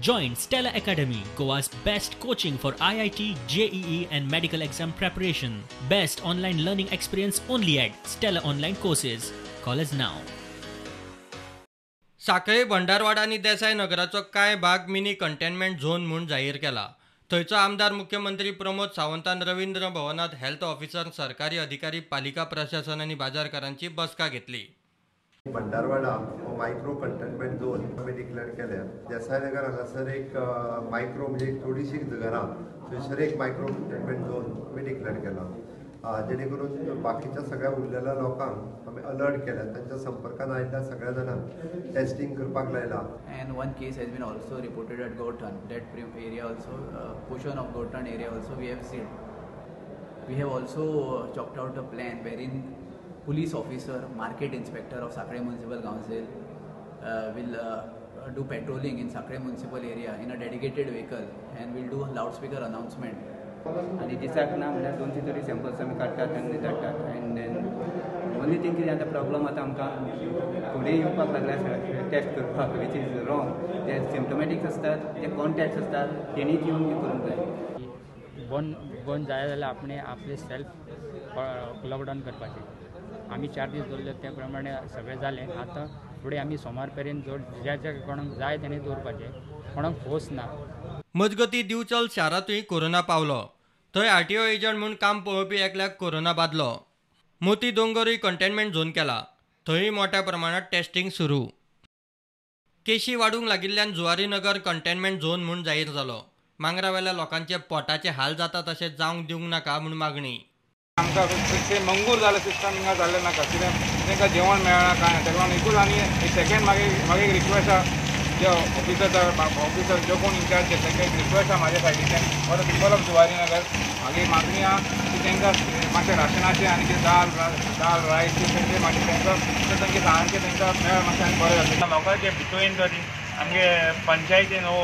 Join Stella Academy, Goa's best coaching for IIT, JEE and medical exam preparation. Best online learning experience only at Stella Online Courses. Call us now. साखळे भंडारवाडा आणि देसाई नगराचो कांय भाग mini containment zone म्हणून जाहीर केला. थंयचो आमदार मुख्यमंत्री प्रमोद सावंतान रवींद्र भवनात हेल्थ ऑफिसर, सरकारी अधिकारी, पालिका प्रशासन आणि बाजारकारांची बसका घेतली. भंडारवाडा हो मायक्रो कंटेनमेंट झोन आम्ही डिक्लेअर केल्या. देसाई नगर हांगासर एक मायक्रो म्हणजे थोडीशी घरां थंयसर एक मायक्रो कंटेनमेंट झोन आम्ही डिक्लेअर केला. जेणे करून बाकीच्या सगळ्या उरलेल्या लोकांक आम्ही अलर्ट केल्या. त्यांच्या संपर्कात आयिल्ल्या सगळ्या जाणांक टेस्टिंग करपाक लायला. And one case has been also reported at Gortan. That area also, portion of Gortan area also we have sealed. We have also chalked out a plan wherein police officer, market inspector of Sakhre Municipal Council will do patrolling in Sakhre Municipal area in a dedicated vehicle and will do loudspeaker announcement. आणि दिसाक ना म्हणल्यार 200 तरी samples आमी काडटात आनी धाडटात. End then only thing कितें जाता प्रॉब्लम आतां आमकां फुडें येवपाक लागल्या टेस्ट करपाक, वीच इज रॉंग. जे सिम्टोमॅटिक्स आसतात, जे कॉन्टॅक्ट्स आसतात, तेणीच येवन ते करूंक जाय. बंद जाय जाल्यार आपले सेल्फ लॉकडावन करपाचें. आमी 4 दीस दवरले त्या प्रमाणे सगळें जालें. आतां फुडें आमी सोमार पर्यंत ज्या कोणाक जाय तेणी दवरपाचें, कोणाक फोर्स ना. मजगती दिवचल शारांतूय कोरोना पावलो. थंय आरटीओ एजंट म्हणून काम पळोवपी एकल्याक कोरोना बादलो. मोती दोंगरूय कंटेनमेंट झोन केला. थंय मोठ्या प्रमाणात टेस्टिंग सुरू. केशी वाडूंक लागिल्ल्यान जुवारी नगर कंटेनमेंट झोन म्हणून जाहीर जालो. मांगरावेल्या लोकांचे पोटाचे हाल जाता तशें जावंक दिवंक नाका म्हूण मागणी. आमकां ते मंगूर जालें सिस्टम हिंगा जाल्लें नाका. कित्याक तांकां जेवण मेळना कांय ना. ताका लागून एकूच आनी सेकेंड मागीर रिक्वेस्ट आसा जे ऑफिसर जो कोण इंचार्ज घेता तांकां एक रिक्वेस्ट आसा म्हाज्या सायडीच्यान for the people of Zuari Nagar. मागीर मागणी आहा की तांकां मातशें राशनाचें आनी कितें दाल रायस तेंचे मागीर तांकां सारकें तांकां मेळ मातशें आनी बरें जातलें. लोकांचे भितोयन तरी आमगे पंचायतीन वो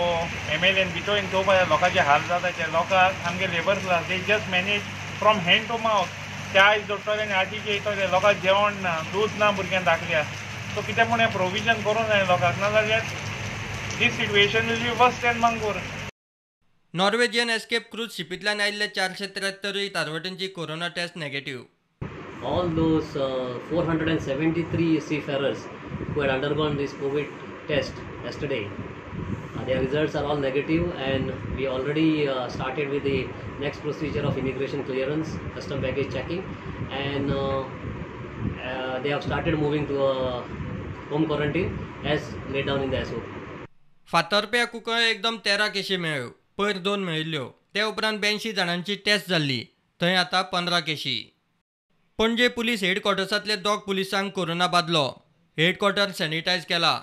MLAन भितोयन चोवपाक लोकांचे हाल जाता. ते लोकांक आमगे labour class they just manage from hand to mouth. चाय जोडटले आनी आटीचे येतले. लोकांक जेवण ना, दूद ना भुरग्यांक धाकल्या. सो कितें म्हूण हें प्रोविजन करूंक जाय लोकांक, नाजाल्यार this situation will be worst than Mangor. Norwegian Escape cruise शिपींतल्यान आयिल्ले 473 तारवटेंची corona test negative. All those 473 seafarers who had undergone this COVID test yesterday, their results are all negative, and we already started with the next procedure of immigration clearance, custom baggage checking, and they have started moving to home quarantine as laid down in the SOP. फातर्प्या कुंकळे एकदम 13 केशी मेळ्ळ्यो. पयर 2 मेळिल्ल्यो. ते उपरांत 82 जाणांची taste जाल्ली. थंय आतां 15 केशी. पणजे पुलीस हेडक्वॉर्टर्सांतले 2 पुलिसांक कोरोना बादलो. हेडक्वॉर्टर सॅनिटायज केला.